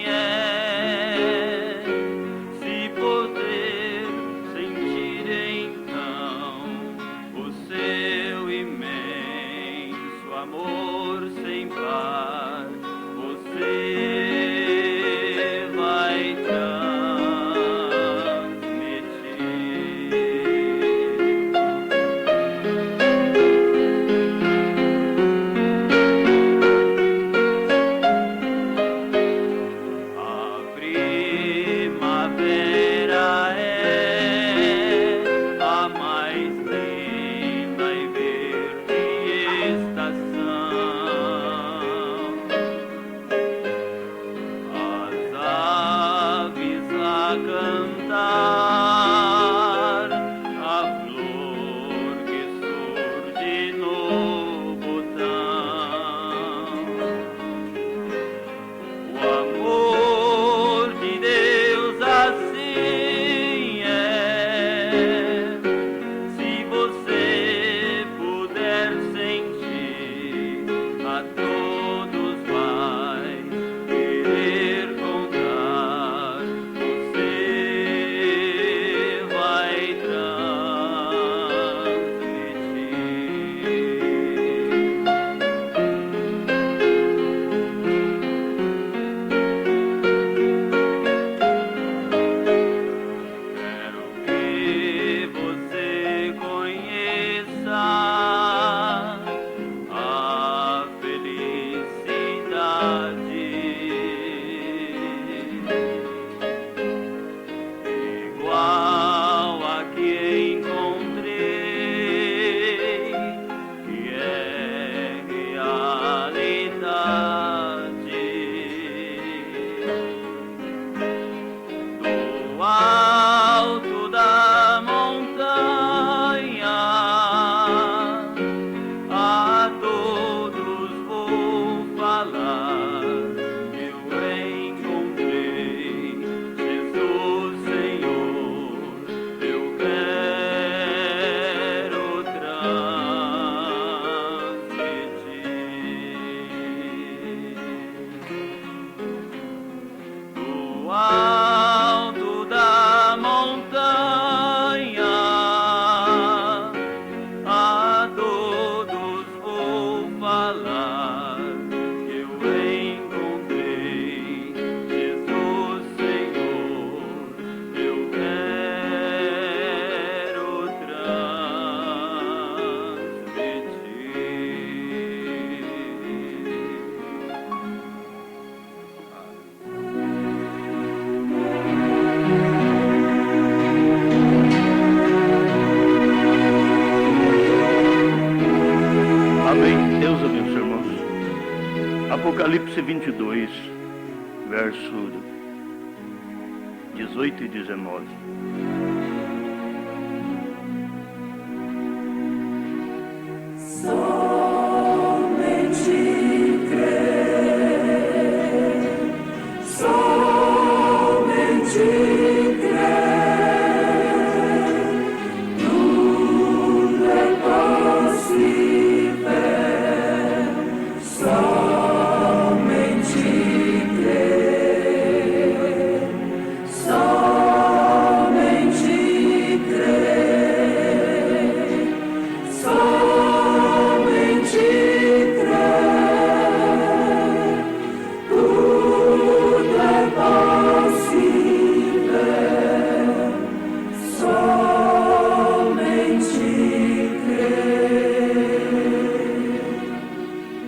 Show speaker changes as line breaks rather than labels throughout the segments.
é. Se poder sentir então o seu imenso amor sem par, você vai cantar a flor que surge no botão. O amor de Deus assim é. Se você puder sentir, a todos vai querer contar. Alto da montanha, a todos vou falar. Eu encontrei Jesus, Senhor, eu quero transmitir. Do alto da montanha, a todos vou falar. Eu encontrei Jesus, Senhor, eu quero
Amém. Deus abençoe, irmãos. Apocalipse 22, verso 18 e 19.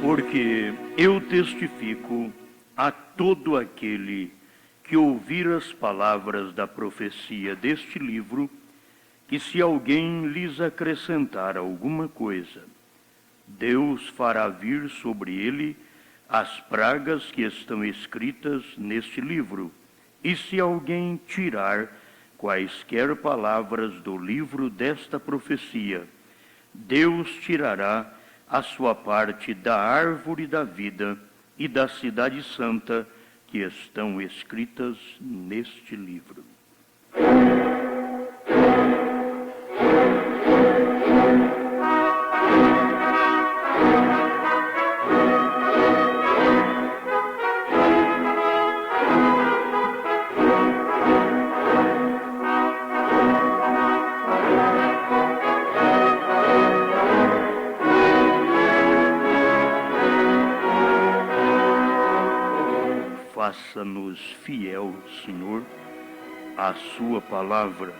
Porque eu testifico a todo aquele que ouvir as palavras da profecia deste livro, que se alguém lhes acrescentar alguma coisa, Deus fará vir sobre ele as pragas que estão escritas neste livro. E se alguém tirar quaisquer palavras do livro desta profecia, Deus tirará a sua parte da árvore da vida e da cidade santa que estão escritas neste livro. faça-nos fiel, Senhor, à sua palavra,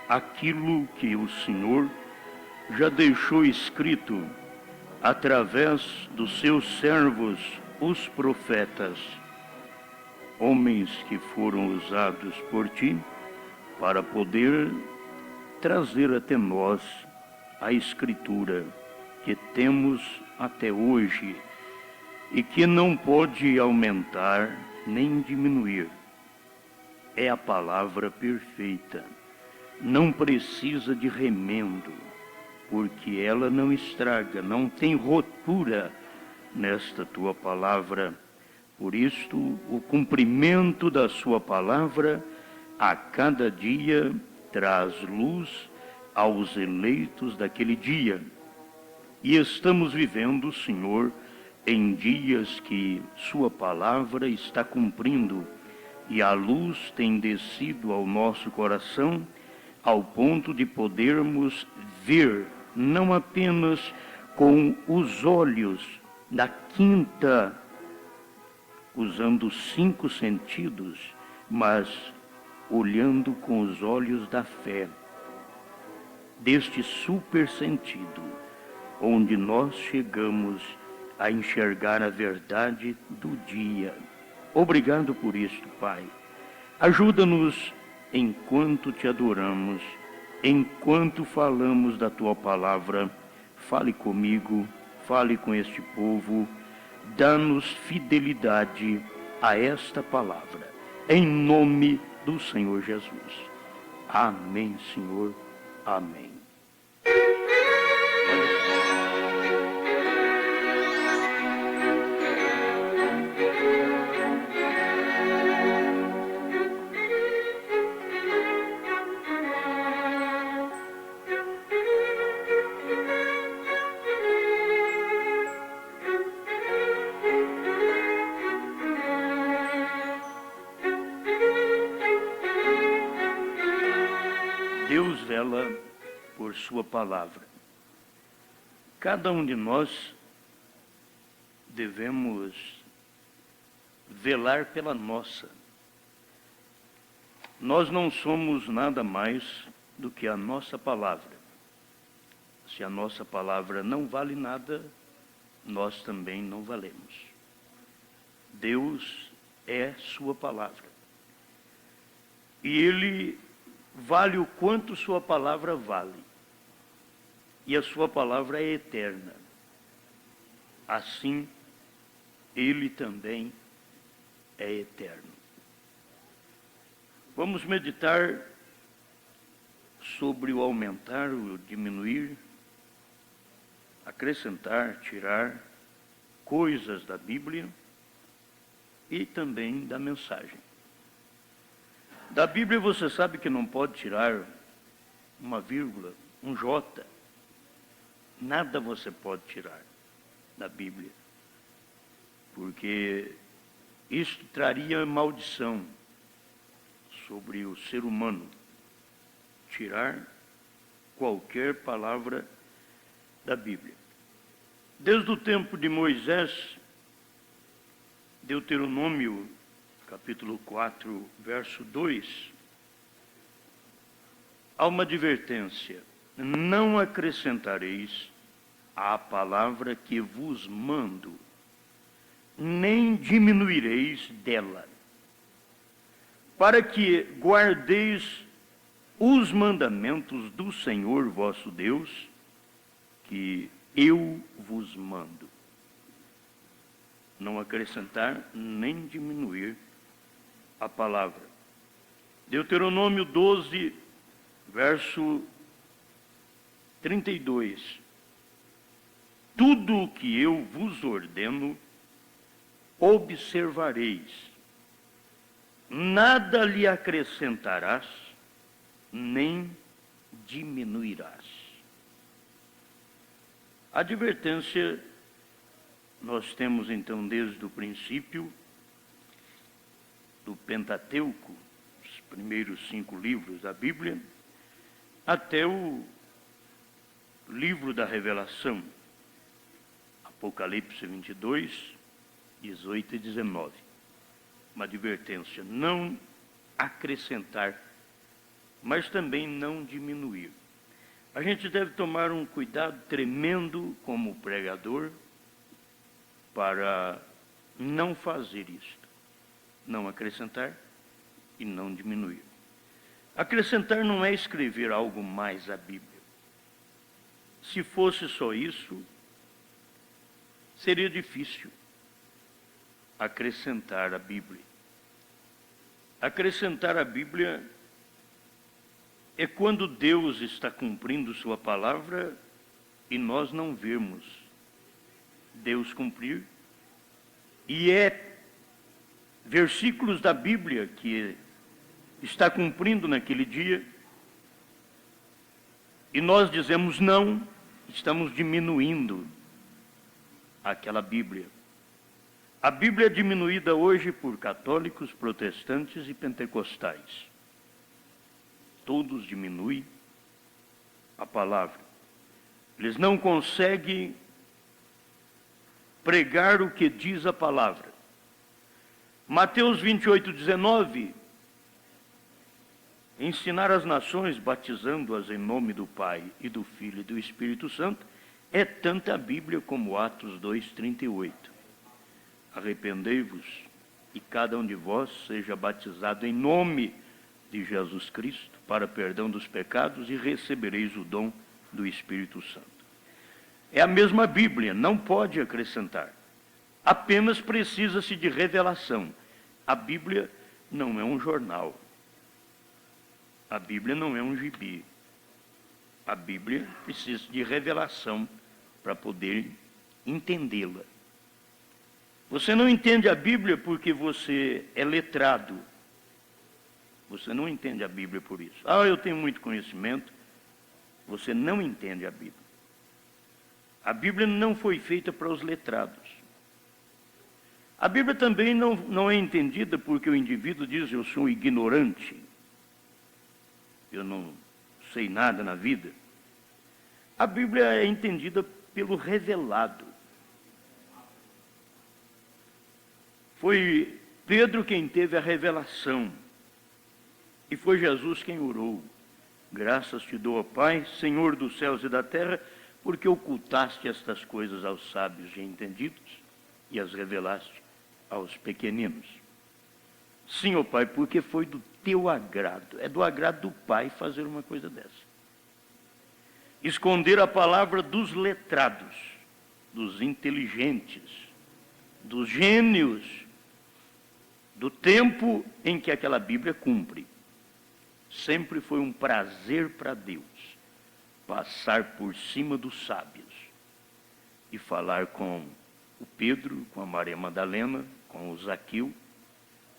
aquilo que o Senhor já deixou escrito através dos seus servos, os profetas, homens que foram usados por ti para poder trazer até nós a Escritura que temos até hoje e que não pode aumentar nem diminuir. É a palavra perfeita, não precisa de remendo, porque ela não estraga, não tem rotura nesta tua palavra. Por isto, o cumprimento da sua palavra a cada dia traz luz aos eleitos daquele dia. E estamos vivendo, Senhor, em dias que sua palavra está cumprindo e a luz tem descido ao nosso coração ao ponto de podermos ver, não apenas com os olhos da quinta, usando os 5 sentidos, mas olhando com os olhos da fé, deste super sentido, onde nós chegamos a enxergar a verdade do dia. Obrigado por isto, Pai. Ajuda-nos enquanto te adoramos, enquanto falamos da tua palavra. Fale comigo, fale com este povo, dá-nos fidelidade a esta palavra, em nome do Senhor Jesus. Amém, Senhor. Amém. Deus vela por sua palavra. Cada um de nós devemos velar pela nossa. Nós não somos nada mais do que a nossa palavra. Se a nossa palavra não vale nada, nós também não valemos. Deus é sua palavra. E Ele vale o quanto sua palavra vale. E a sua palavra é eterna. Assim, Ele também é eterno. Vamos meditar sobre o aumentar, o diminuir, acrescentar, tirar coisas da Bíblia e também da mensagem. Da Bíblia você sabe que não pode tirar uma vírgula, um J. Nada você pode tirar da Bíblia, porque isto traria maldição sobre o ser humano. Tirar qualquer palavra da Bíblia. Desde o tempo de Moisés, Deuteronômio, capítulo 4, verso 2, há uma advertência: não acrescentareis à palavra que vos mando, nem diminuireis dela, para que guardeis os mandamentos do Senhor vosso Deus, que eu vos mando. Não acrescentar nem diminuir a palavra. Deuteronômio 12, verso 32. Tudo o que eu vos ordeno, observareis. Nada lhe acrescentarás, nem diminuirás. A advertência nós temos então desde o princípio do Pentateuco, os primeiros 5 livros da Bíblia, até o livro da Revelação, Apocalipse 22, 18 e 19. uma advertência, não acrescentar, mas também não diminuir. A gente deve tomar um cuidado tremendo como pregador para não fazer isto, não acrescentar e não diminuir. Acrescentar não é escrever algo mais à Bíblia. Se fosse só isso, seria difícil acrescentar a Bíblia. Acrescentar a Bíblia é quando Deus está cumprindo sua palavra e nós não vemos Deus cumprir. E é versículos da Bíblia que está cumprindo naquele dia e nós dizemos não, estamos diminuindo aquela Bíblia. A Bíblia é diminuída hoje por católicos, protestantes e pentecostais. Todos diminuem a palavra. Eles não conseguem pregar o que diz a palavra. Mateus 28:19, ensinar as nações, batizando-as em nome do Pai e do Filho e do Espírito Santo, é tanta a Bíblia como Atos 2:38. Arrependei-vos e cada um de vós seja batizado em nome de Jesus Cristo para perdão dos pecados e recebereis o dom do Espírito Santo. É a mesma Bíblia, não pode acrescentar. Apenas precisa-se de revelação. A Bíblia não é um jornal. A Bíblia não é um gibi. A Bíblia precisa de revelação para poder entendê-la. Você não entende a Bíblia porque você é letrado. Você não entende a Bíblia por isso. Eu tenho muito conhecimento. Você não entende a Bíblia. A Bíblia não foi feita para os letrados. A Bíblia também não é entendida porque o indivíduo diz: eu sou ignorante, eu não sei nada na vida. A Bíblia é entendida pelo revelado. Foi Pedro quem teve a revelação, e foi Jesus quem orou: graças te dou, ó Pai, Senhor dos céus e da terra, porque ocultaste estas coisas aos sábios e entendidos e as revelaste aos pequeninos. Sim, ó Pai, porque foi do teu agrado, é do agrado do Pai fazer uma coisa dessa. Esconder a palavra dos letrados, dos inteligentes, dos gênios, do tempo em que aquela Bíblia cumpre. Sempre foi um prazer para Deus passar por cima dos sábios e falar com o Pedro, com a Maria Madalena, com o Zaqueu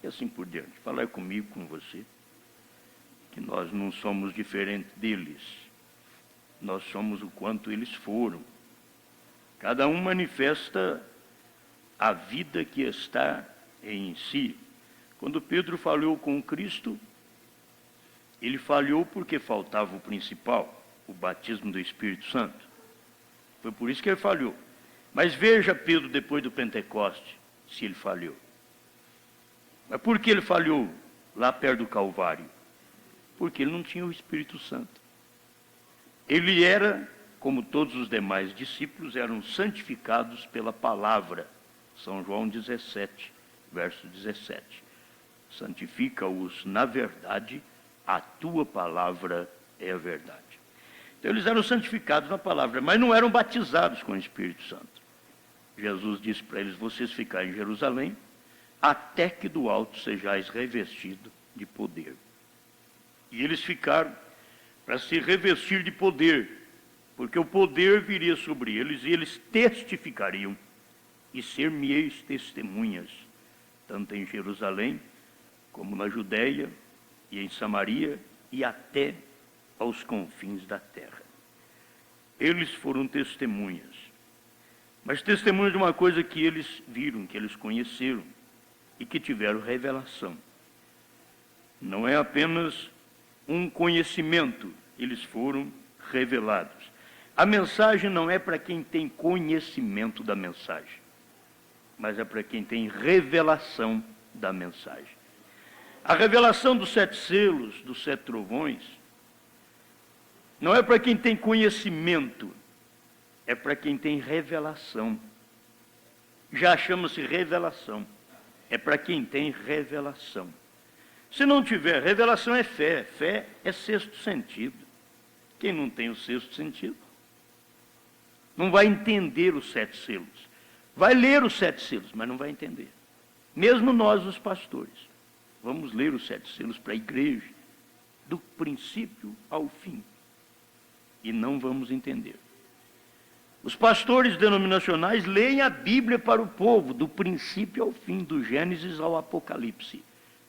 e assim por diante. Falar comigo, com você, que nós não somos diferentes deles. Nós somos o quanto eles foram. Cada um manifesta a vida que está em si. Quando Pedro falhou com Cristo, ele falhou porque faltava o principal, o batismo do Espírito Santo. Foi por isso que ele falhou. Mas veja Pedro depois do Pentecoste, se ele falhou. Mas por que ele falhou lá perto do Calvário? Porque ele não tinha o Espírito Santo. Ele era, como todos os demais discípulos, eram santificados pela palavra. São João 17, verso 17. Santifica-os na verdade, a tua palavra é a verdade. Então eles eram santificados na palavra, mas não eram batizados com o Espírito Santo. Jesus disse para eles: vocês ficarem em Jerusalém, até que do alto sejais revestidos de poder. E eles ficaram para se revestir de poder, porque o poder viria sobre eles e eles testificariam e ser-me-eis testemunhas, tanto em Jerusalém, como na Judéia e em Samaria e até aos confins da terra. Eles foram testemunhas, mas testemunhas de uma coisa que eles viram, que eles conheceram e que tiveram revelação. Não é apenas um conhecimento, eles foram revelados. A mensagem não é para quem tem conhecimento da mensagem, mas é para quem tem revelação da mensagem. A revelação dos 7 selos, dos 7 trovões, não é para quem tem conhecimento, é para quem tem revelação. Já chama-se revelação. É para quem tem revelação. Se não tiver, revelação é fé. Fé é sexto sentido. Quem não tem o sexto sentido não vai entender os 7 selos. Vai ler os 7 selos, mas não vai entender. Mesmo nós, os pastores, vamos ler os 7 selos para a igreja, do princípio ao fim. E não vamos entender. Os pastores denominacionais leem a Bíblia para o povo, do princípio ao fim, do Gênesis ao Apocalipse,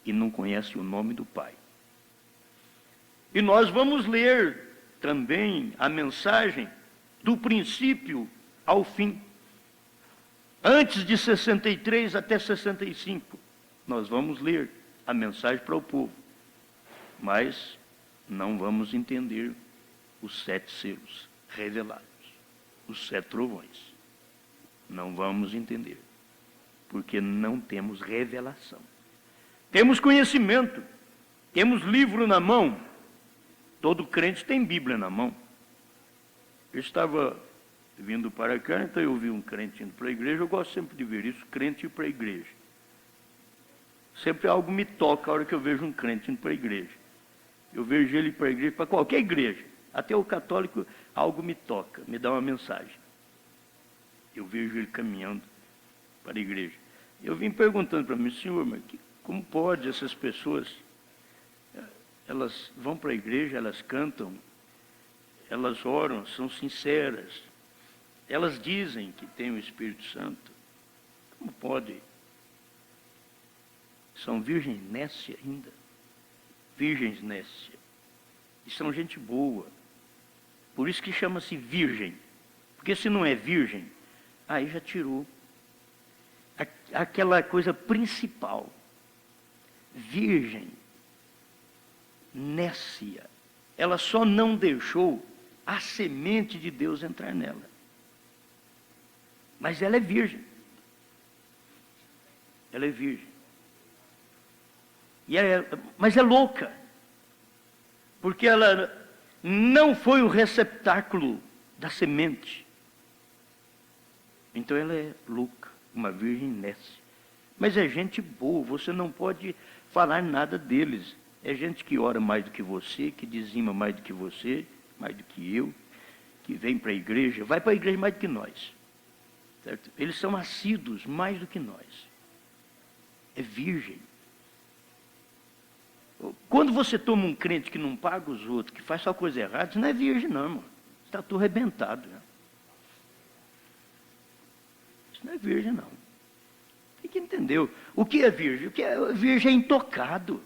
e não conhecem o nome do Pai. E nós vamos ler também a mensagem do princípio ao fim. Antes de 63 até 65, nós vamos ler a mensagem para o povo, mas não vamos entender os 7 selos revelados, os 7 trovões. Não vamos entender, porque não temos revelação. Temos conhecimento, temos livro na mão. Todo crente tem Bíblia na mão. Eu estava vindo para cá, então eu vi um crente indo para a igreja. Eu gosto sempre de ver isso, crente ir para a igreja. Sempre algo me toca a hora que eu vejo um crente indo para a igreja. Eu vejo ele ir para a igreja, para qualquer igreja. Até o católico, algo me toca, me dá uma mensagem. Eu vejo ele caminhando para a igreja. Eu vim perguntando para mim, senhor, mas como pode essas pessoas, elas vão para a igreja, elas cantam, elas oram, são sinceras, elas dizem que tem o Espírito Santo. Como pode? São virgens nécia ainda. Virgens nécia. E são gente boa. Por isso que chama-se virgem. Porque se não é virgem, aí já tirou aquela coisa principal. Virgem, nécia. Ela só não deixou a semente de Deus entrar nela. Mas ela é virgem. Ela é virgem. Mas é louca. Porque ela não foi o receptáculo da semente. Então ela é louca, uma virgem nécia. Mas é gente boa, você não pode falar nada deles. É gente que ora mais do que você, que dizima mais do que você, mais do que eu, que vem para a igreja, vai para a igreja mais do que nós. Certo? Eles são assíduos mais do que nós. É virgem. Quando você toma um crente que não paga os outros, que faz só coisa errada, isso não é virgem não, irmão. Está tudo arrebentado. Né? Isso não é virgem não. Tem que entender. O que é virgem? O que é virgem é intocado.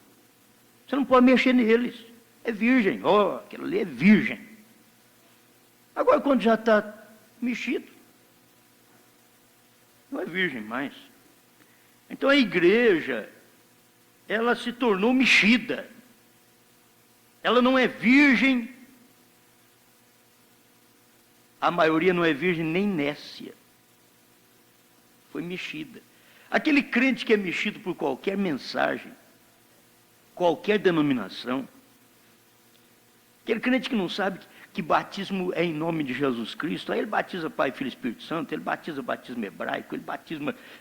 Você não pode mexer neles. É virgem. Oh, aquilo ali é virgem. Agora, quando já está mexido, não é virgem mais. Então a igreja, ela se tornou mexida. Ela não é virgem. A maioria não é virgem nem nécia. Foi mexida. Aquele crente que é mexido por qualquer mensagem, qualquer denominação, aquele crente que não sabe que batismo é em nome de Jesus Cristo, aí ele batiza Pai, Filho e Espírito Santo, ele batiza batismo hebraico, ele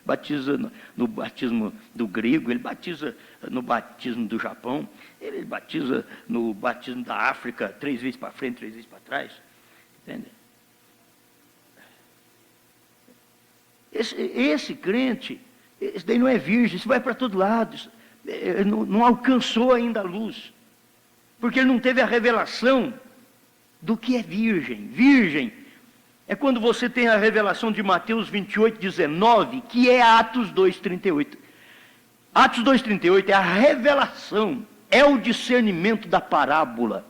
batiza no batismo do grego, ele batiza no batismo do Japão, ele batiza no batismo da África, 3 vezes para frente, 3 vezes para trás. Entende? Esse crente, esse daí não é virgem, isso vai para todo lado, não alcançou ainda a luz, porque ele não teve a revelação do que é virgem. Virgem é quando você tem a revelação de Mateus 28, 19, que é Atos 2,38. Atos 2,38 é a revelação, é o discernimento da parábola.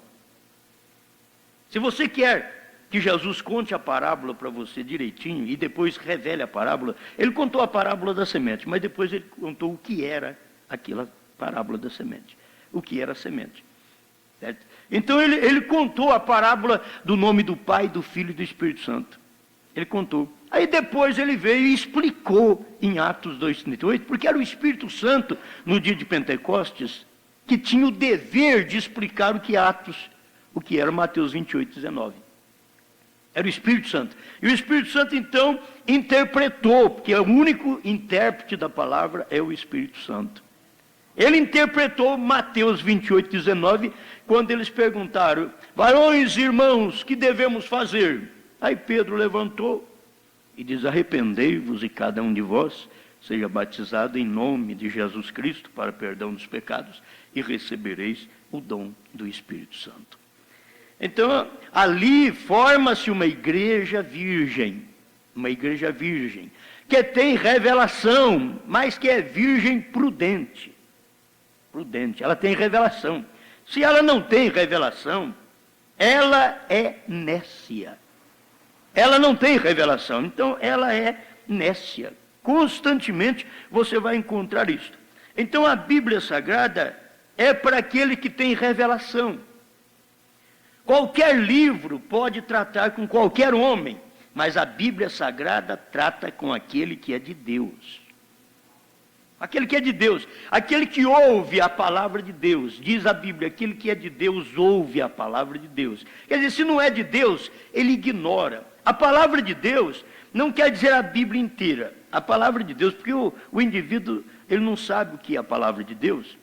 Se você quer que Jesus conte a parábola para você direitinho e depois revele a parábola, ele contou a parábola da semente, mas depois ele contou o que era aquela parábola da semente, o que era a semente. Certo? Então ele contou a parábola do nome do Pai, do Filho e do Espírito Santo. Ele contou. Aí depois ele veio e explicou em Atos 2,38, porque era o Espírito Santo, no dia de Pentecostes, que tinha o dever de explicar o que era Mateus 28,19. Era o Espírito Santo. E o Espírito Santo, então, interpretou, porque o único intérprete da palavra é o Espírito Santo. Ele interpretou Mateus 28,19, quando eles perguntaram: varões e irmãos, que devemos fazer? Aí Pedro levantou e diz: arrependei-vos e cada um de vós seja batizado em nome de Jesus Cristo para perdão dos pecados e recebereis o dom do Espírito Santo. Então, ali forma-se uma igreja virgem, que tem revelação, mas que é virgem prudente. Ela tem revelação. Se ela não tem revelação, ela é nécia. Ela não tem revelação, então ela é nécia. Constantemente você vai encontrar isso. Então a Bíblia Sagrada é para aquele que tem revelação. Qualquer livro pode tratar com qualquer homem, mas a Bíblia Sagrada trata com aquele que é de Deus. Aquele que é de Deus, aquele que ouve a palavra de Deus, diz a Bíblia, aquele que é de Deus ouve a palavra de Deus. Quer dizer, se não é de Deus, ele ignora. A palavra de Deus não quer dizer a Bíblia inteira. A palavra de Deus, porque o indivíduo, ele não sabe o que é a palavra de Deus.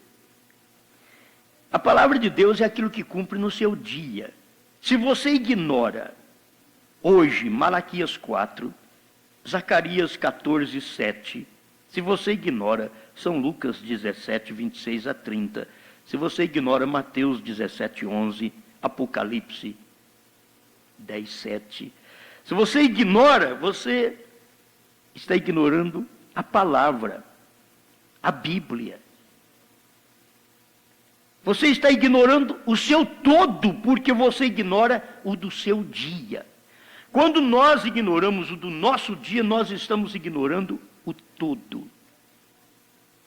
A palavra de Deus é aquilo que cumpre no seu dia. Se você ignora hoje Malaquias 4, Zacarias 14, 7, se você ignora São Lucas 17, 26 a 30, se você ignora Mateus 17, 11, Apocalipse 10, 7, se você ignora, você está ignorando a palavra, a Bíblia. Você está ignorando o seu todo, porque você ignora o do seu dia. Quando nós ignoramos o do nosso dia, nós estamos ignorando o todo.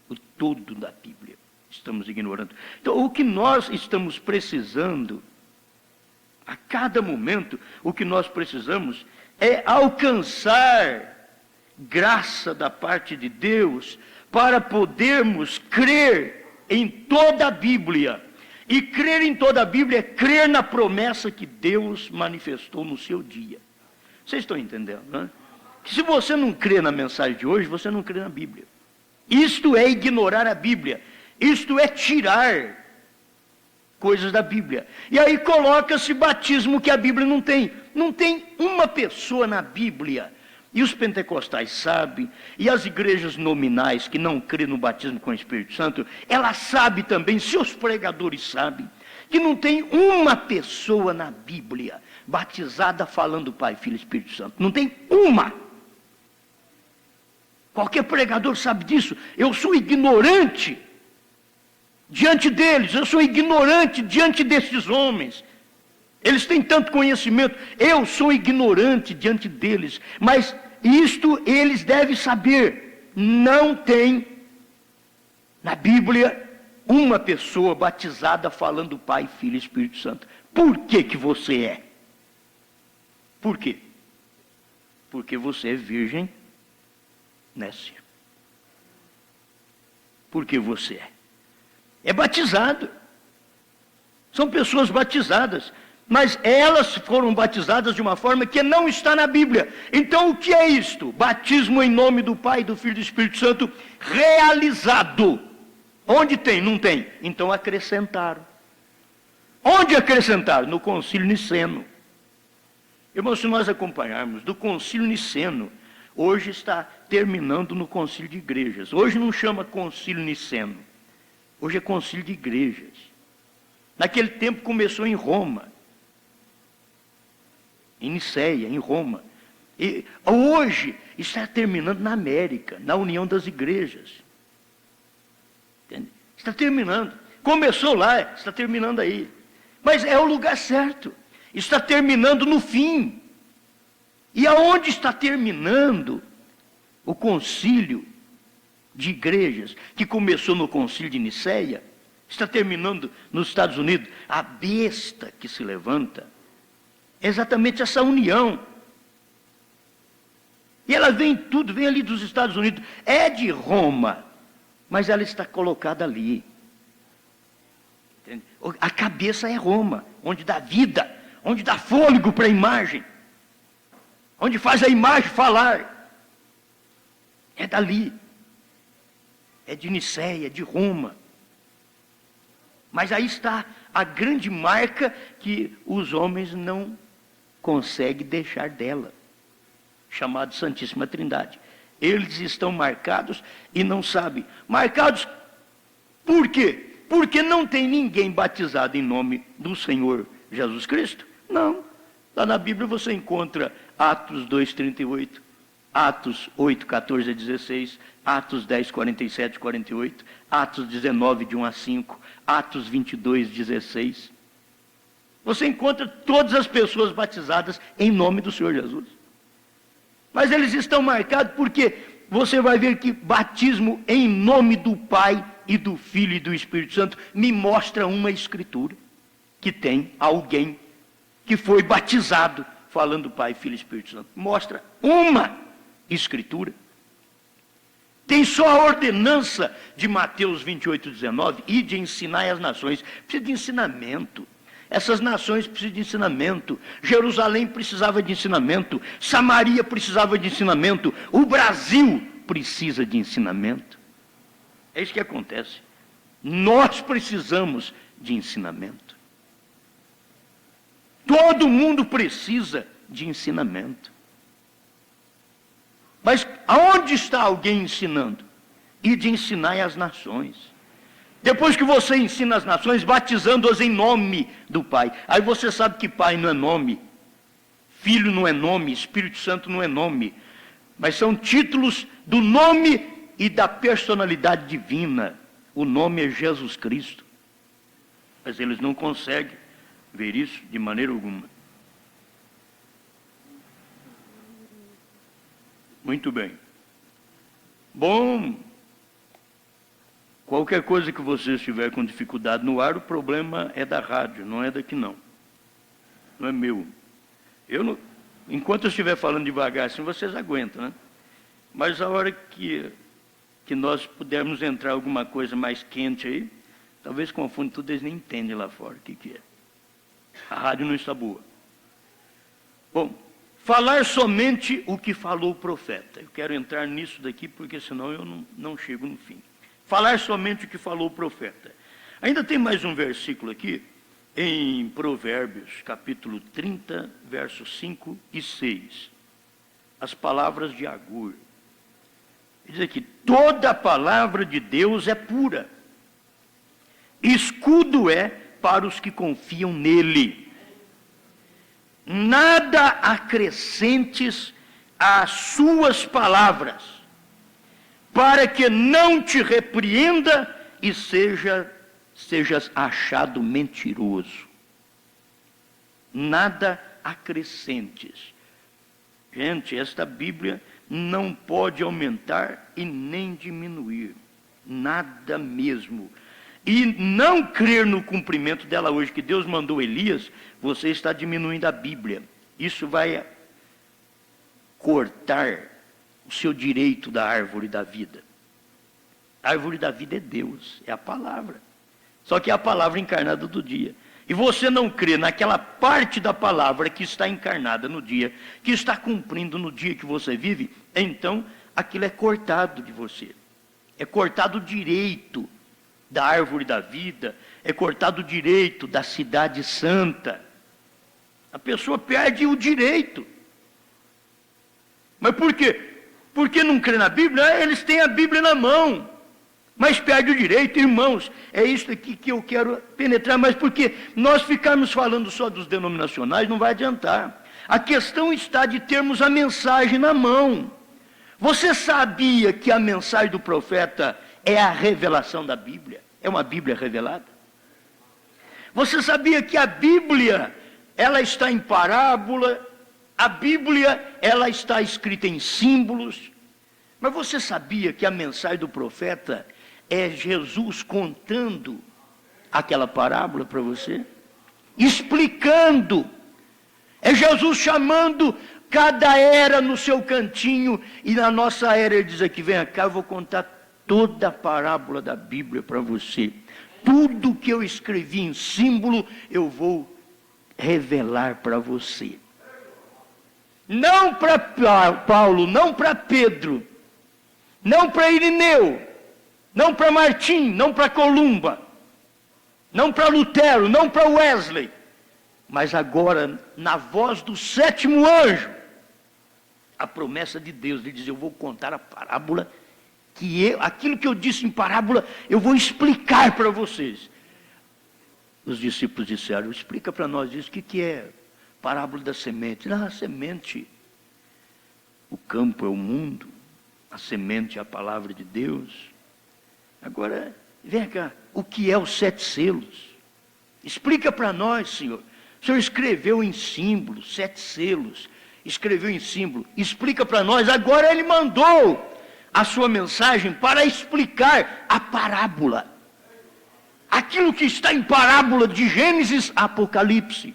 O todo da Bíblia. Estamos ignorando. Então, o que nós estamos precisando, a cada momento, o que nós precisamos é alcançar graça da parte de Deus para podermos crer em toda a Bíblia. E crer em toda a Bíblia é crer na promessa que Deus manifestou no seu dia. Vocês estão entendendo, né? Que se você não crê na mensagem de hoje, você não crê na Bíblia. Isto é ignorar a Bíblia. Isto é tirar coisas da Bíblia. E aí coloca-se batismo que a Bíblia não tem. Não tem uma pessoa na Bíblia. E os pentecostais sabem, e as igrejas nominais que não crêem no batismo com o Espírito Santo, ela sabe também, seus pregadores sabem, que não tem uma pessoa na Bíblia batizada falando Pai, Filho e Espírito Santo. Não tem uma. Qualquer pregador sabe disso. Eu sou ignorante diante deles, eu sou ignorante diante desses homens. Eles têm tanto conhecimento, eu sou ignorante diante deles, mas isto eles devem saber. Não tem na Bíblia uma pessoa batizada falando Pai, Filho e Espírito Santo. Por que que você é? Por quê? Porque você é virgem nécia. Porque você é batizado. São pessoas batizadas, mas elas foram batizadas de uma forma que não está na Bíblia. Então o que é isto? Batismo em nome do Pai, do Filho e do Espírito Santo realizado. Onde tem? Não tem. Então acrescentaram. Onde acrescentaram? No Concílio Niceno. Irmãos, se nós acompanharmos do Concílio Niceno, hoje está terminando no Concílio de Igrejas. Hoje não chama Concílio Niceno. Hoje é Concílio de Igrejas. Naquele tempo começou em Roma. Em Niceia, em Roma. E hoje está terminando na América, na União das Igrejas. Entende? Está terminando. Começou lá, está terminando aí. Mas é o lugar certo. Está terminando no fim. E aonde está terminando o concílio de igrejas, que começou no concílio de Niceia, está terminando nos Estados Unidos, a besta que se levanta, é exatamente essa união. E ela vem tudo, vem ali dos Estados Unidos. É de Roma, mas ela está colocada ali. Entende? A cabeça é Roma, onde dá vida, onde dá fôlego para a imagem, onde faz a imagem falar. É dali. É de Nicéia, de Roma. Mas aí está a grande marca que os homens não conseguem deixar dela, chamada Santíssima Trindade. Eles estão marcados e não sabem. Marcados por quê? Porque não tem ninguém batizado em nome do Senhor Jesus Cristo? Não. Lá na Bíblia você encontra Atos 2:38, Atos 8:14 a 16, Atos 10:47 e 48, Atos 19, de 1 a 5, Atos 22:16. Você encontra todas as pessoas batizadas em nome do Senhor Jesus. Mas eles estão marcados porque você vai ver que batismo em nome do Pai e do Filho e do Espírito Santo me mostra uma escritura que tem alguém que foi batizado falando Pai, Filho e Espírito Santo. Mostra uma escritura. Tem só a ordenança de Mateus 28:19 e de ensinar as nações. Precisa de ensinamento. Essas nações precisam de ensinamento. Jerusalém precisava de ensinamento. Samaria precisava de ensinamento. O Brasil precisa de ensinamento. É isso que acontece. Nós precisamos de ensinamento. Todo mundo precisa de ensinamento. Mas aonde está alguém ensinando? E de ensinar as nações. Depois que você ensina as nações, batizando-as em nome do Pai. Aí você sabe que Pai não é nome, Filho não é nome, Espírito Santo não é nome. Mas são títulos do nome e da personalidade divina. O nome é Jesus Cristo. Mas eles não conseguem ver isso de maneira alguma. Muito bem. Bom, qualquer coisa que você estiver com dificuldade no ar, o problema é da rádio, não é daqui não. Não é meu. Enquanto eu estiver falando devagar assim, vocês aguentam, né? Mas a hora que nós pudermos entrar alguma coisa mais quente aí, talvez confunde tudo, eles nem entendem lá fora o que é. A rádio não está boa. Bom, falar somente o que falou o profeta. Eu quero entrar nisso daqui, porque senão eu não chego no fim. Falar somente o que falou o profeta. Ainda tem mais um versículo aqui, em Provérbios, capítulo 30, versos 5 e 6. As palavras de Agur. Diz aqui, toda a palavra de Deus é pura. Escudo é para os que confiam nele. Nada acrescentes às suas palavras, para que não te repreenda e sejas achado mentiroso. Nada acrescentes. Gente, esta Bíblia não pode aumentar e nem diminuir. Nada mesmo. E não crer no cumprimento dela hoje, que Deus mandou Elias, você está diminuindo a Bíblia. Isso vai cortar o seu direito da árvore da vida. A árvore da vida é Deus, é a palavra. Só que é a palavra encarnada do dia. E você não crê naquela parte da palavra que está encarnada no dia, que está cumprindo no dia que você vive, então aquilo é cortado de você. É cortado o direito da árvore da vida, é cortado o direito da cidade santa. A pessoa perde o direito. Mas por quê? Porque não crê na Bíblia? Eles têm a Bíblia na mão, mas perde o direito, irmãos. É isso aqui que eu quero penetrar, mas porque nós ficarmos falando só dos denominacionais não vai adiantar. A questão está de termos a mensagem na mão. Você sabia que a mensagem do profeta é a revelação da Bíblia? É uma Bíblia revelada? Você sabia que a Bíblia, ela está em parábola, a Bíblia, ela está escrita em símbolos? Mas você sabia que a mensagem do profeta é Jesus contando aquela parábola para você? Explicando. É Jesus chamando cada era no seu cantinho, e na nossa era ele diz aqui, vem cá, eu vou contar toda a parábola da Bíblia para você. Tudo que eu escrevi em símbolo, eu vou revelar para você. Não para Paulo, não para Pedro, não para Irineu, não para Martim, não para Columba, não para Lutero, não para Wesley, mas agora, na voz do sétimo anjo, a promessa de Deus, ele diz, eu vou contar a parábola, aquilo que eu disse em parábola, eu vou explicar para vocês. Os discípulos disseram, explica para nós isso, o que é parábola da semente? A semente, o campo é o mundo, a semente é a palavra de Deus. Agora, vem cá, o que é os 7 selos? Explica para nós, Senhor. O Senhor escreveu em símbolo, 7 selos, escreveu em símbolo, explica para nós. Agora ele mandou a sua mensagem para explicar a parábola. Aquilo que está em parábola de Gênesis a Apocalipse.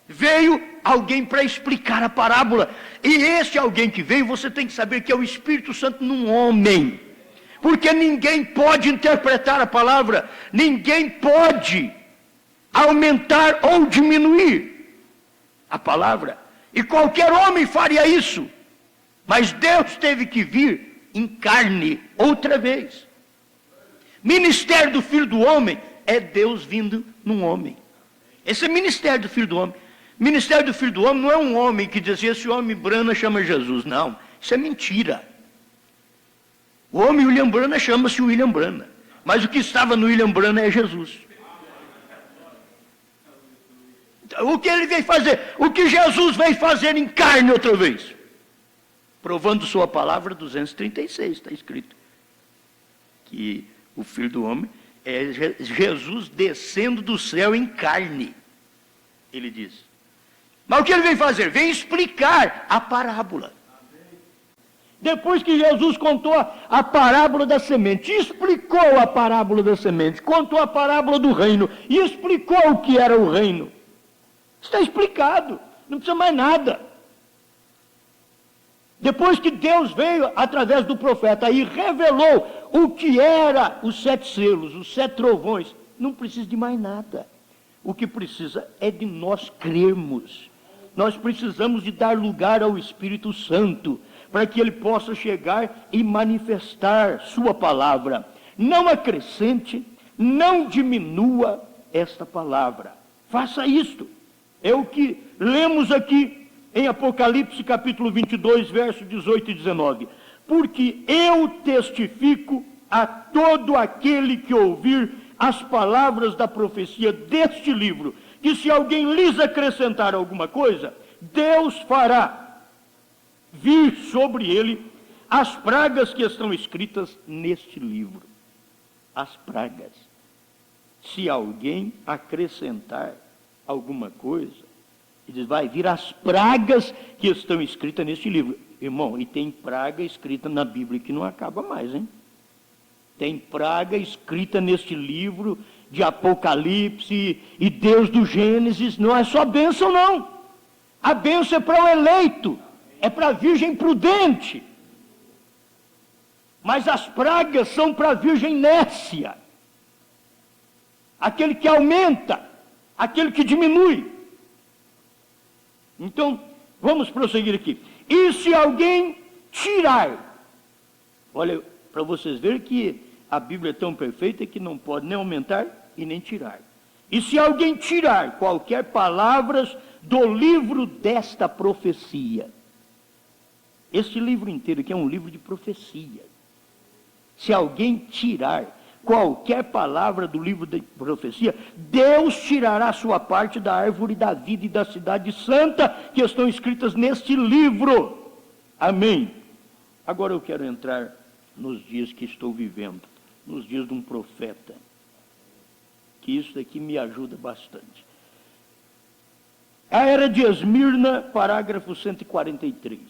Veio alguém para explicar a parábola. E esse alguém que veio, você tem que saber que é o Espírito Santo num homem. Porque ninguém pode interpretar a palavra, ninguém pode aumentar ou diminuir a palavra. E qualquer homem faria isso. Mas Deus teve que vir em carne outra vez. Ministério do Filho do Homem é Deus vindo num homem. Esse é o ministério do Filho do Homem. Ministério do Filho do Homem não é um homem que diz assim, esse homem Brana chama Jesus. Não, isso é mentira. O homem William Brana chama-se William Brana. Mas o que estava no William Brana é Jesus. O que ele veio fazer? O que Jesus veio fazer em carne outra vez? Provando sua palavra, 236, está escrito. Que o Filho do Homem é Jesus descendo do céu em carne. Ele diz. Mas o que ele vem fazer? Vem explicar a parábola. Depois que Jesus contou a parábola da semente, explicou a parábola da semente, contou a parábola do reino, e explicou o que era o reino. Está explicado, não precisa mais nada. Depois que Deus veio através do profeta e revelou o que era os 7 selos, os 7 trovões, não precisa de mais nada. O que precisa é de nós crermos. Nós precisamos de dar lugar ao Espírito Santo, para que ele possa chegar e manifestar sua palavra. Não acrescente, não diminua esta palavra. Faça isto. É o que lemos aqui em Apocalipse capítulo 22, versos 18 e 19. Porque eu testifico a todo aquele que ouvir as palavras da profecia deste livro, que se alguém lhes acrescentar alguma coisa, Deus fará vir sobre ele as pragas que estão escritas neste livro. As pragas. Se alguém acrescentar alguma coisa, ele diz, vai vir as pragas que estão escritas neste livro. Irmão, e tem praga escrita na Bíblia que não acaba mais, hein? Tem praga escrita neste livro de Apocalipse e Deus do Gênesis. Não é só bênção, não. A bênção é para o eleito, é para a virgem prudente. Mas as pragas são para a virgem nécia. Aquele que aumenta, aquele que diminui. Então, vamos prosseguir aqui. E se alguém tirar, olha, para vocês verem que a Bíblia é tão perfeita que não pode nem aumentar e nem tirar. E se alguém tirar qualquer palavras do livro desta profecia, este livro inteiro aqui é um livro de profecia. Se alguém tirar qualquer palavra do livro de profecia, Deus tirará sua parte da árvore da vida e da cidade santa que estão escritas neste livro. Amém. Agora eu quero entrar nos dias que estou vivendo, nos dias de um profeta, que isso daqui me ajuda bastante. A era de Esmirna, parágrafo 143.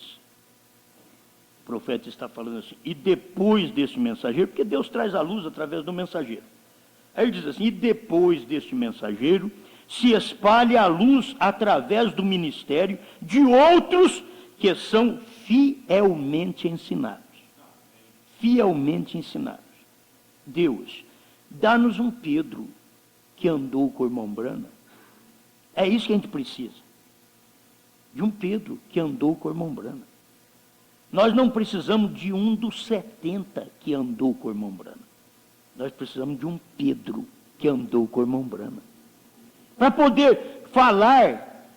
O profeta está falando assim, e depois desse mensageiro, porque Deus traz a luz através do mensageiro. Aí ele diz assim, e depois desse mensageiro, se espalhe a luz através do ministério de outros que são fielmente ensinados. Fielmente ensinados. Deus, dá-nos um Pedro que andou com o irmão Branham. É isso que a gente precisa. De um Pedro que andou com o irmão Branham. Nós não precisamos de um dos 70 que andou com o irmão Branham. Nós precisamos de um Pedro que andou com o irmão Branham. Para poder falar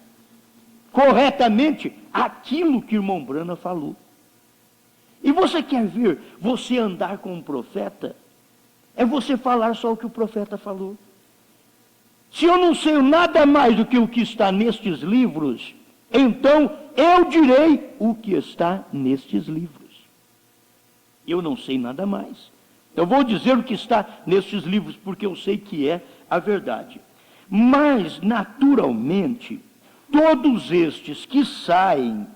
corretamente aquilo que o irmão Branham falou. E você quer ver você andar com um profeta? É você falar só o que o profeta falou. Se eu não sei nada mais do que o que está nestes livros, então eu direi o que está nestes livros. Eu não sei nada mais. Eu vou dizer o que está nestes livros, porque eu sei que é a verdade. Mas, naturalmente, todos estes que saem,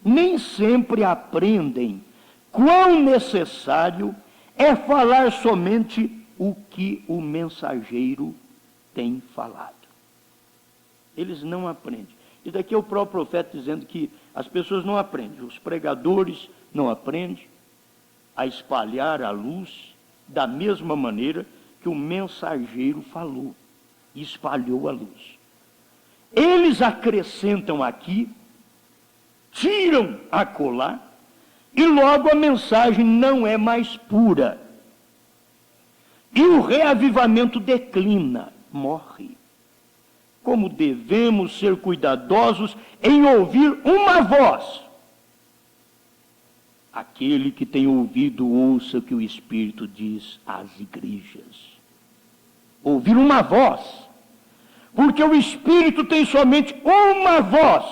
nem sempre aprendem quão necessário é falar somente o que o mensageiro tem falado. Eles não aprendem. E daqui é o próprio profeta dizendo que as pessoas não aprendem, os pregadores não aprendem a espalhar a luz da mesma maneira que o mensageiro falou e espalhou a luz. Eles acrescentam aqui, tiram acolá, e logo a mensagem não é mais pura. E o reavivamento declina, morre. Como devemos ser cuidadosos em ouvir uma voz. Aquele que tem ouvido, ouça o que o Espírito diz às igrejas. Ouvir uma voz. Porque o Espírito tem somente uma voz,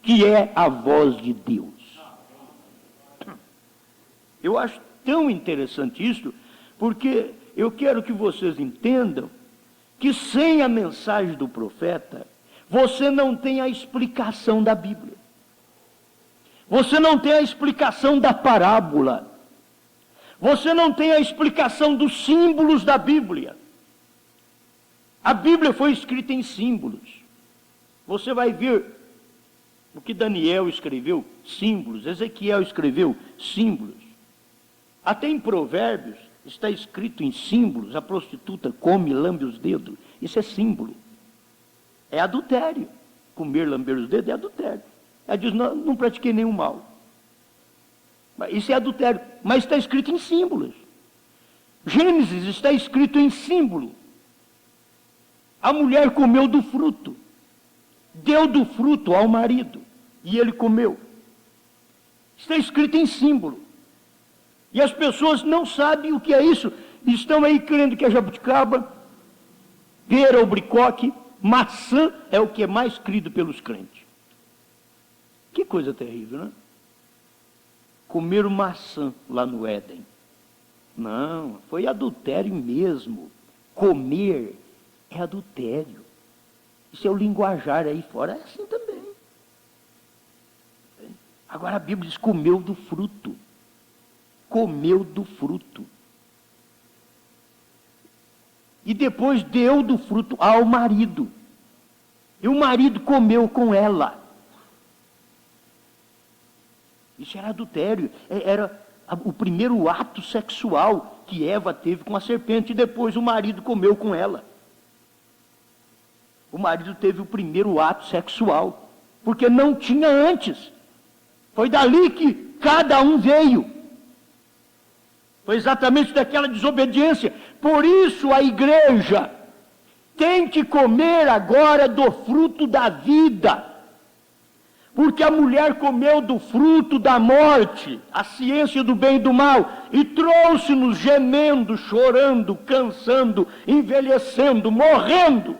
que é a voz de Deus. Eu acho tão interessante isso, porque eu quero que vocês entendam que sem a mensagem do profeta, você não tem a explicação da Bíblia. Você não tem a explicação da parábola. Você não tem a explicação dos símbolos da Bíblia. A Bíblia foi escrita em símbolos. Você vai ver o que Daniel escreveu, símbolos. Ezequiel escreveu, símbolos. Até em Provérbios está escrito em símbolos: a prostituta come e lambe os dedos. Isso é símbolo. É adultério. Comer, lamber os dedos é adultério. Ela diz: não pratiquei nenhum mal. Isso é adultério. Mas está escrito em símbolos. Gênesis está escrito em símbolo. A mulher comeu do fruto. Deu do fruto ao marido. E ele comeu. Está escrito em símbolo. E as pessoas não sabem o que é isso. Estão aí crendo que é jabuticaba, pera ou bricoque, maçã é o que é mais crido pelos crentes. Que coisa terrível, né? Comeram maçã lá no Éden. Não, foi adultério mesmo. Comer é adultério. Isso é o linguajar aí fora, é assim também. Agora a Bíblia diz: comeu do fruto. Comeu do fruto. E depois deu do fruto ao marido. E o marido comeu com ela. Isso era adultério. Era o primeiro ato sexual que Eva teve com a serpente. E depois o marido comeu com ela. O marido teve o primeiro ato sexual. Porque não tinha antes. Foi dali que cada um veio. Foi exatamente daquela desobediência. Por isso a igreja tem que comer agora do fruto da vida. Porque a mulher comeu do fruto da morte, a ciência do bem e do mal, e trouxe-nos gemendo, chorando, cansando, envelhecendo, morrendo.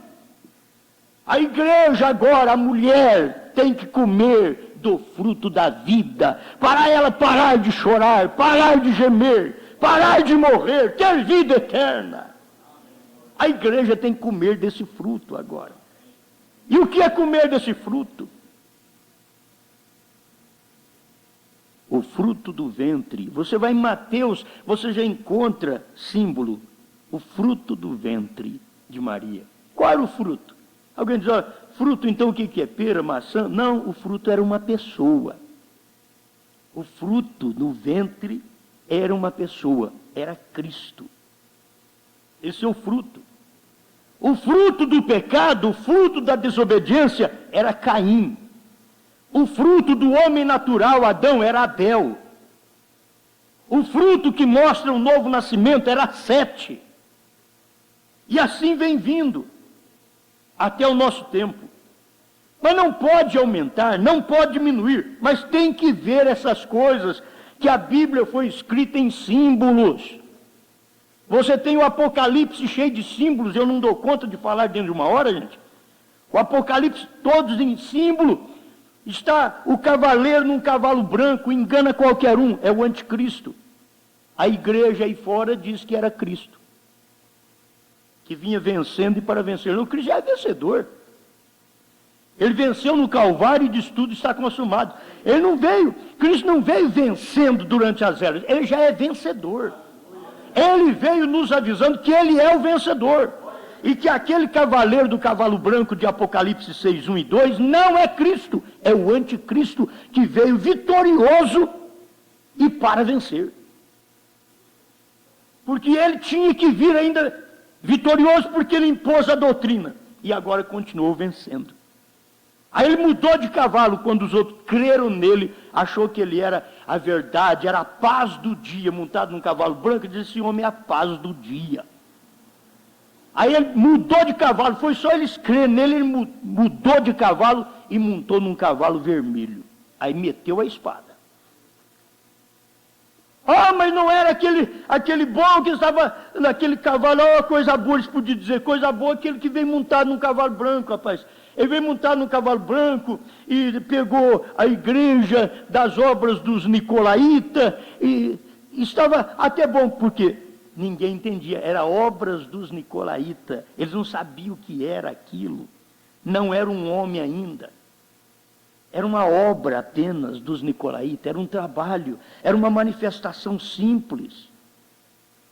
A igreja agora, a mulher, tem que comer do fruto da vida, para ela parar de chorar, parar de gemer, parar de morrer, ter vida eterna. A igreja tem que comer desse fruto agora. E o que é comer desse fruto? O fruto do ventre. Você vai em Mateus, você já encontra símbolo, o fruto do ventre de Maria. Qual era o fruto? Alguém diz, olha, fruto então o que é? Pera, maçã? Não, o fruto era uma pessoa. O fruto no ventre era uma pessoa, era Cristo. Esse é o fruto. O fruto do pecado, o fruto da desobediência, era Caim. O fruto do homem natural, Adão, era Abel. O fruto que mostra o novo nascimento era Sete. E assim vem vindo até o nosso tempo. Mas não pode aumentar, não pode diminuir, mas tem que ver essas coisas, que a Bíblia foi escrita em símbolos. Você tem o Apocalipse cheio de símbolos, eu não dou conta de falar dentro de uma hora, gente. O Apocalipse todos em símbolo. Está o cavaleiro num cavalo branco, engana qualquer um, é o anticristo. A igreja aí fora diz que era Cristo, que vinha vencendo e para vencer. Não, Cristo já é vencedor. Ele venceu no Calvário e diz tudo está consumado. Ele não veio, Cristo não veio vencendo durante as eras, ele já é vencedor. Ele veio nos avisando que ele é o vencedor. E que aquele cavaleiro do cavalo branco de Apocalipse 6, 1 e 2 não é Cristo, é o anticristo que veio vitorioso e para vencer. Porque ele tinha que vir ainda vitorioso porque ele impôs a doutrina. E agora continuou vencendo. Aí ele mudou de cavalo quando os outros creram nele, achou que ele era a verdade, era a paz do dia, montado num cavalo branco, e disse, esse homem é a paz do dia. Aí ele mudou de cavalo, foi só eles crerem nele, ele mudou de cavalo e montou num cavalo vermelho. Aí meteu a espada. Ah, mas não era aquele bom que estava naquele cavalo, oh, coisa boa, eles podiam dizer, coisa boa, aquele que veio montado num cavalo branco, rapaz. Ele veio montado num cavalo branco e pegou a igreja das obras dos Nicolaítas e estava até bom, porque ninguém entendia, era obras dos Nicolaítas, eles não sabiam o que era aquilo, não era um homem ainda, era uma obra apenas dos Nicolaítas, era um trabalho, era uma manifestação simples.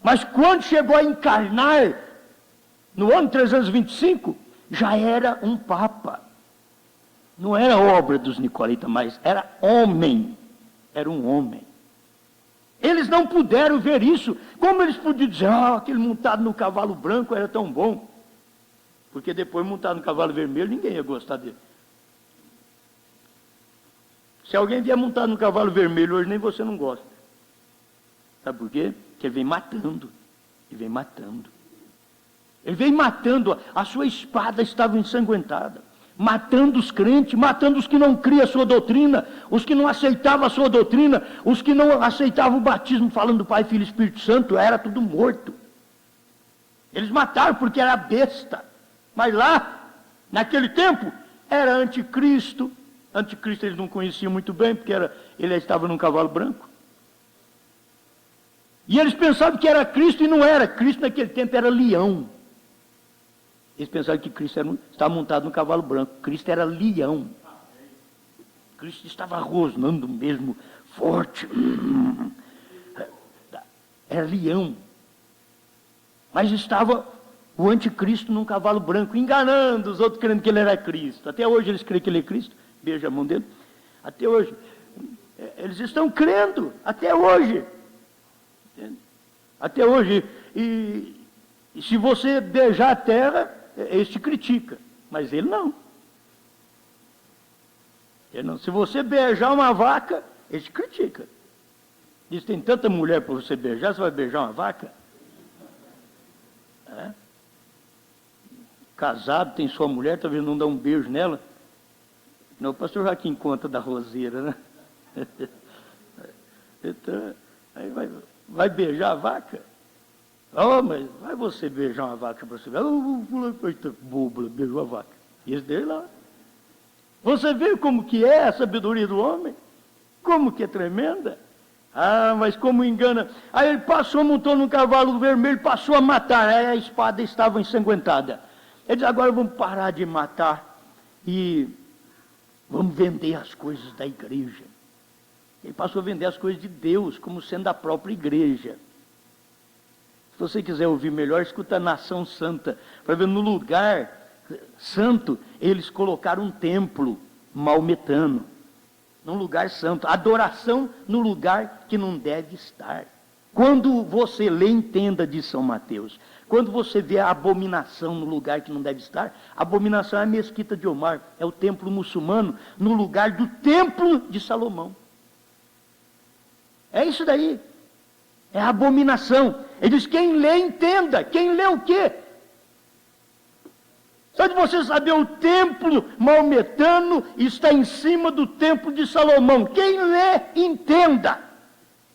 Mas quando chegou a encarnar, no ano 325, já era um papa. Não era obra dos Nicolaítas, mas era homem, era um homem. Eles não puderam ver isso. Como eles podiam dizer, aquele montado no cavalo branco era tão bom? Porque depois montado no cavalo vermelho, ninguém ia gostar dele. Se alguém vier montado no cavalo vermelho hoje, nem você não gosta. Sabe por quê? Porque ele vem matando. Ele vem matando. Ele vem matando. A sua espada estava ensanguentada. Matando os crentes, matando os que não criam a sua doutrina, os que não aceitavam a sua doutrina, os que não aceitavam o batismo, falando do Pai, Filho e Espírito Santo, era tudo morto. Eles mataram porque era besta. Mas lá, naquele tempo, era anticristo. Anticristo eles não conheciam muito bem, porque ele estava num cavalo branco. E eles pensavam que era Cristo e não era. Cristo naquele tempo era leão. Eles pensavam que Cristo estava montado no cavalo branco. Cristo era leão. Cristo estava rosnando mesmo, forte. Era leão. Mas estava o anticristo num cavalo branco, enganando os outros, crendo que ele era Cristo. Até hoje eles creem que ele é Cristo. Beija a mão dele. Até hoje. Eles estão crendo. Até hoje. Até hoje. E se você beijar a terra, ele te critica. Mas ele não. Ele não. Se você beijar uma vaca, ele te critica. Diz, tem tanta mulher para você beijar, você vai beijar uma vaca? Casado, tem sua mulher, talvez não dá um beijo nela. Não, o pastor Joaquim conta da roseira, né? Então, aí vai beijar a vaca? Oh, mas vai você beijar uma vaca para você ver. Bobo, beijou a vaca. E esse dele lá. Você vê como que é a sabedoria do homem? Como que é tremenda? Ah, mas como engana. Aí ele passou, montou num cavalo vermelho, passou a matar. Aí a espada estava ensanguentada. Ele disse, agora vamos parar de matar e vamos vender as coisas da igreja. Ele passou a vender as coisas de Deus, como sendo a própria igreja. Se você quiser ouvir melhor, escuta a Nação Santa, para ver no lugar santo, eles colocaram um templo maometano, num lugar santo, adoração no lugar que não deve estar. Quando você lê, entenda de São Mateus, quando você vê a abominação no lugar que não deve estar, a abominação é a mesquita de Omar, é o templo muçulmano, no lugar do templo de Salomão. É isso daí, é a abominação. Ele diz, quem lê, entenda. Quem lê o quê? Só de você saber, o templo maometano está em cima do templo de Salomão. Quem lê, entenda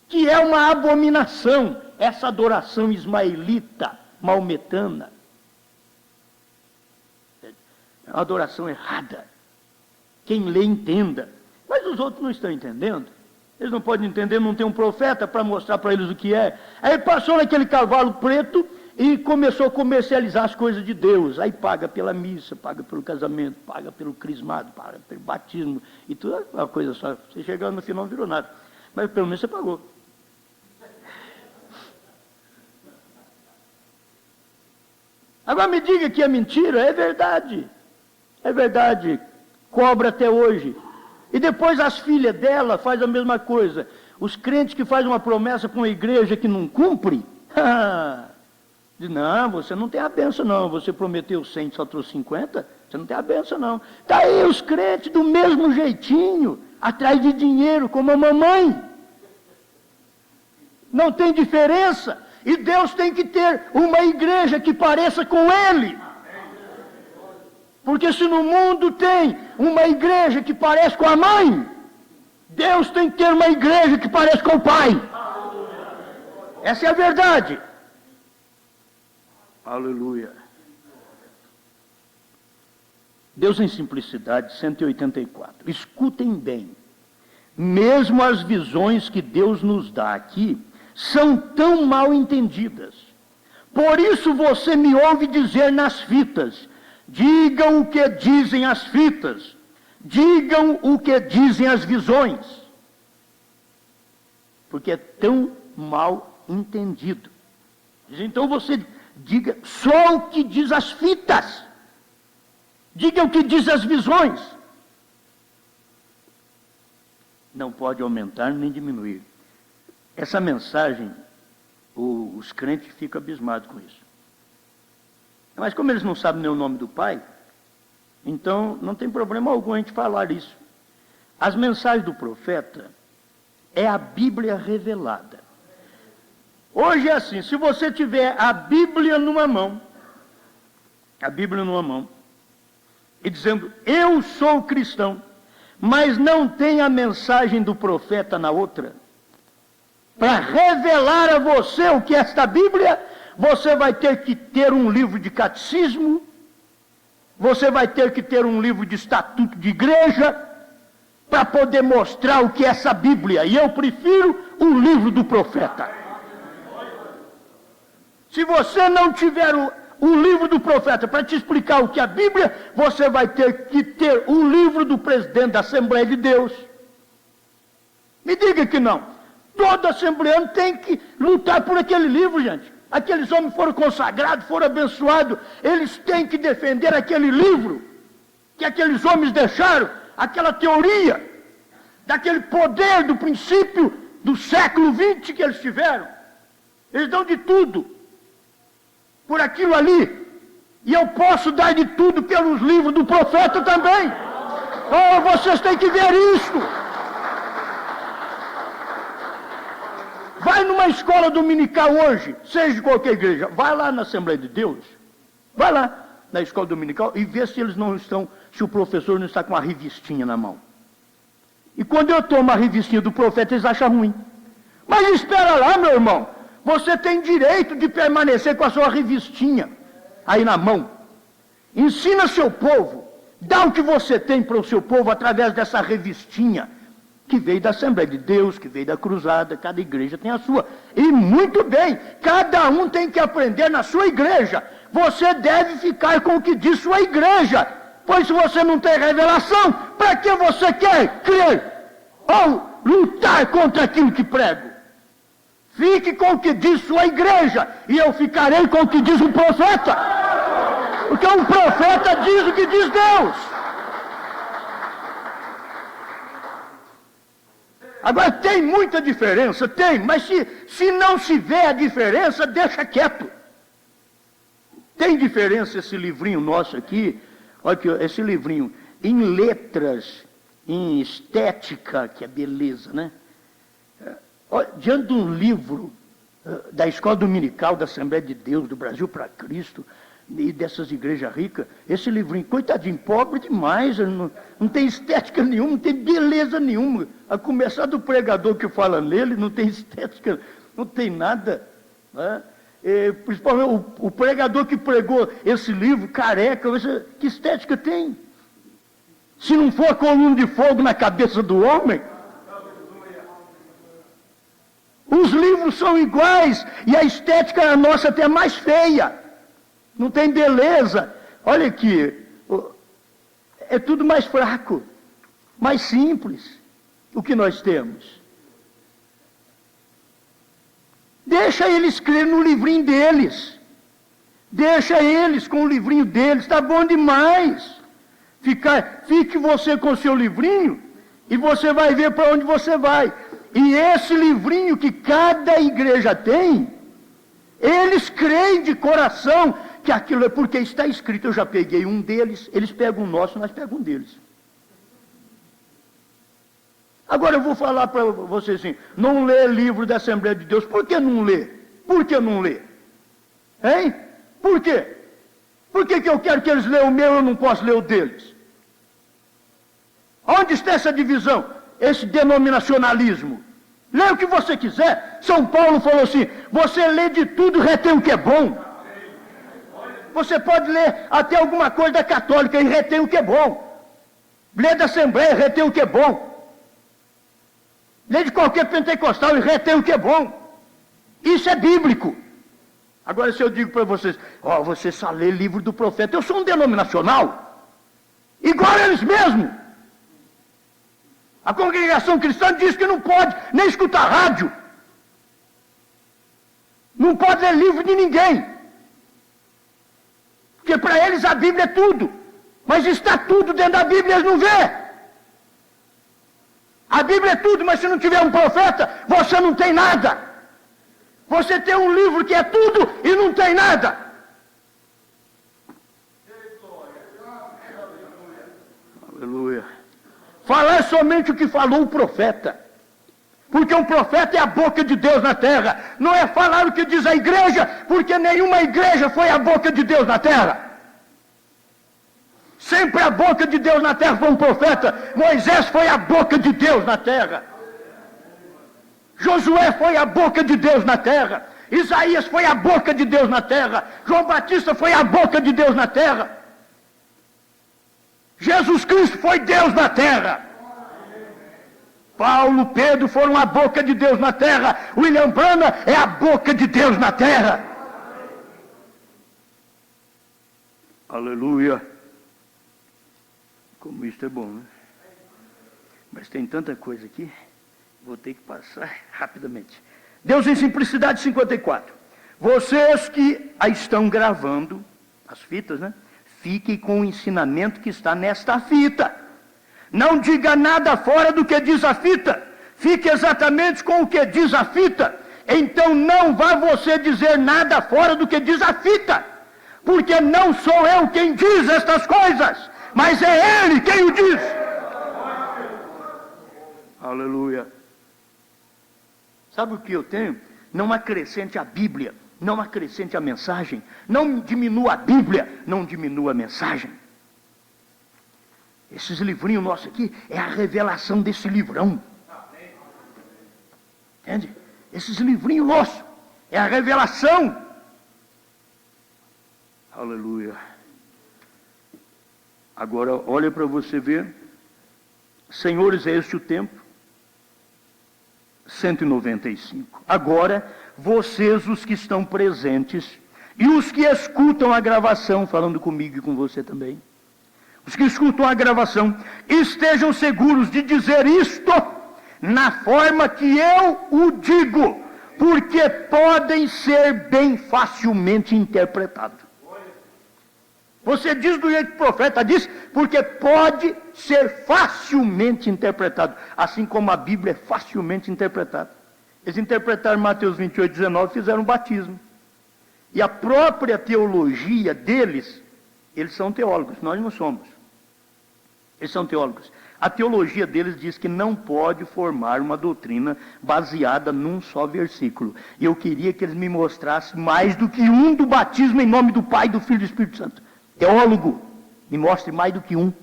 que é uma abominação essa adoração ismaelita, maometana. É uma adoração errada. Quem lê, entenda. Mas os outros não estão entendendo. Eles não podem entender, não tem um profeta para mostrar para eles o que é. Aí passou naquele cavalo preto e começou a comercializar as coisas de Deus. Aí paga pela missa, paga pelo casamento, paga pelo crismado, paga pelo batismo. E tudo é uma coisa só. Você chegando no final não virou nada. Mas pelo menos você pagou. Agora me diga que é mentira. É verdade. É verdade. Cobra até hoje. E depois as filhas dela fazem a mesma coisa. Os crentes que fazem uma promessa para uma igreja que não cumpre, diz, não, você não tem a benção não, você prometeu 100, só trouxe 50, você não tem a benção não. Está aí os crentes do mesmo jeitinho, atrás de dinheiro, como a mamãe. Não tem diferença. E Deus tem que ter uma igreja que pareça com Ele. Porque se no mundo tem uma igreja que parece com a mãe, Deus tem que ter uma igreja que parece com o Pai. Essa é a verdade. Aleluia. Deus em simplicidade, 184. Escutem bem. Mesmo as visões que Deus nos dá aqui são tão mal entendidas. Por isso você me ouve dizer nas fitas, digam o que dizem as fitas, digam o que dizem as visões, porque é tão mal entendido. Então você diga só o que diz as fitas, diga o que diz as visões. Não pode aumentar nem diminuir. Essa mensagem, os crentes ficam abismados com isso. Mas como eles não sabem nem o nome do Pai, então não tem problema algum a gente falar isso. As mensagens do profeta é a Bíblia revelada. Hoje é assim, se você tiver a Bíblia numa mão, e dizendo, eu sou cristão, mas não tem a mensagem do profeta na outra, para revelar a você o que é esta Bíblia, você vai ter que ter um livro de catecismo, você vai ter que ter um livro de estatuto de igreja, para poder mostrar o que é essa Bíblia. E eu prefiro o livro do profeta. Se você não tiver o livro do profeta para te explicar o que é a Bíblia, você vai ter que ter o livro do presidente da Assembleia de Deus. Me diga que não. Todo assembleano tem que lutar por aquele livro, gente. Aqueles homens foram consagrados, foram abençoados. Eles têm que defender aquele livro que aqueles homens deixaram, aquela teoria, daquele poder do princípio do século XX que eles tiveram. Eles dão de tudo por aquilo ali. E eu posso dar de tudo pelos livros do profeta também. Oh, vocês têm que ver isso. Vai numa escola dominical hoje, seja de qualquer igreja, vai lá na Assembleia de Deus, vai lá na escola dominical e vê se eles não estão, se o professor não está com uma revistinha na mão. E quando eu tomo a revistinha do profeta, eles acham ruim. Mas espera lá, meu irmão, você tem direito de permanecer com a sua revistinha aí na mão. Ensina seu povo, dá o que você tem para o seu povo através dessa revistinha, que veio da Assembleia de Deus, que veio da Cruzada, cada igreja tem a sua. E muito bem, cada um tem que aprender na sua igreja. Você deve ficar com o que diz sua igreja, pois se você não tem revelação, para que você quer crer ou lutar contra aquilo que prego? Fique com o que diz sua igreja, e eu ficarei com o que diz o profeta. Porque um profeta diz o que diz Deus. Agora, tem muita diferença? Tem, mas se não se vê a diferença, deixa quieto. Tem diferença esse livrinho nosso aqui, olha aqui, esse livrinho, em letras, em estética, que é beleza, né? Olha, diante de um livro da Escola Dominical da Assembleia de Deus, do Brasil para Cristo, e dessas igrejas ricas, esse livrinho, coitadinho, pobre demais, não tem estética nenhuma, não tem beleza nenhuma. A começar do pregador que fala nele, não tem estética, não tem nada. Né? Principalmente o pregador que pregou esse livro, careca, que estética tem? Se não for a coluna de fogo na cabeça do homem. Os livros são iguais, e a estética nossa até é mais feia. Não tem beleza. Olha aqui, é tudo mais fraco, mais simples, o que nós temos. Deixa eles crer no livrinho deles. Deixa eles com o livrinho deles, está bom demais. Fique você com o seu livrinho, e você vai ver para onde você vai. E esse livrinho que cada igreja tem, eles creem de coração que aquilo é porque está escrito. Eu já peguei um deles, eles pegam o nosso, nós pegamos um deles. Agora eu vou falar para vocês assim, não lê livro da Assembleia de Deus. Por que não lê? Por que não lê? Hein? Por quê? Por que eu quero que eles leiam o meu e eu não posso ler o deles? Onde está essa divisão? Esse denominacionalismo? Lê o que você quiser. São Paulo falou assim, você lê de tudo e retém o que é bom. Você pode ler até alguma coisa da católica e retém o que é bom. Lê da Assembleia e retém o que é bom. Lê de qualquer pentecostal e retém o que é bom. Isso é bíblico. Agora, se eu digo para vocês, você só lê livro do profeta, eu sou um denominacional, igual a eles mesmos. A congregação cristã diz que não pode nem escutar rádio, não pode ler livro de ninguém, porque para eles a Bíblia é tudo, mas está tudo dentro da Bíblia, eles não vê. A Bíblia é tudo, mas se não tiver um profeta, você não tem nada. Você tem um livro que é tudo e não tem nada. Aleluia. Falar somente o que falou o profeta. Porque um profeta é a boca de Deus na terra. Não é falar o que diz a igreja, porque nenhuma igreja foi a boca de Deus na terra. Sempre a boca de Deus na terra foi um profeta. Moisés foi a boca de Deus na terra. Josué foi a boca de Deus na terra. Isaías foi a boca de Deus na terra. João Batista foi a boca de Deus na terra. Jesus Cristo foi Deus na terra. Paulo, Pedro foram a boca de Deus na terra. William Branham é a boca de Deus na terra. Aleluia. Como isso é bom, né? Mas tem tanta coisa aqui. Vou ter que passar rapidamente. Deus em Simplicidade 54. Vocês que a estão gravando, as fitas, né? Fiquem com o ensinamento que está nesta fita. Não diga nada fora do que diz a fita. Fique exatamente com o que diz a fita. Então não vá você dizer nada fora do que diz a fita. Porque não sou eu quem diz estas coisas, mas é Ele quem o diz. Aleluia. Sabe o que eu tenho? Não acrescente a Bíblia, não acrescente a mensagem, não diminua a Bíblia, não diminua a mensagem. Esses livrinhos nossos aqui é a revelação desse livrão. Entende? Esses livrinhos nossos é a revelação. Aleluia. Agora olha para você ver. Senhores, é este o tempo. 195. Agora, vocês os que estão presentes e os que escutam a gravação, falando comigo e com você também, os que escutam a gravação, estejam seguros de dizer isto na forma que eu o digo, porque podem ser bem facilmente interpretados. Você diz do jeito que o profeta diz, porque pode ser facilmente interpretado, assim como a Bíblia é facilmente interpretada. Eles interpretaram Mateus 28, 19 e fizeram um batismo. E a própria teologia deles, eles são teólogos, nós não somos. Eles são teólogos. A teologia deles diz que não pode formar uma doutrina baseada num só versículo. E eu queria que eles me mostrassem mais do que um do batismo em nome do Pai, do Filho e do Espírito Santo. Teólogo, me mostre mais do que um.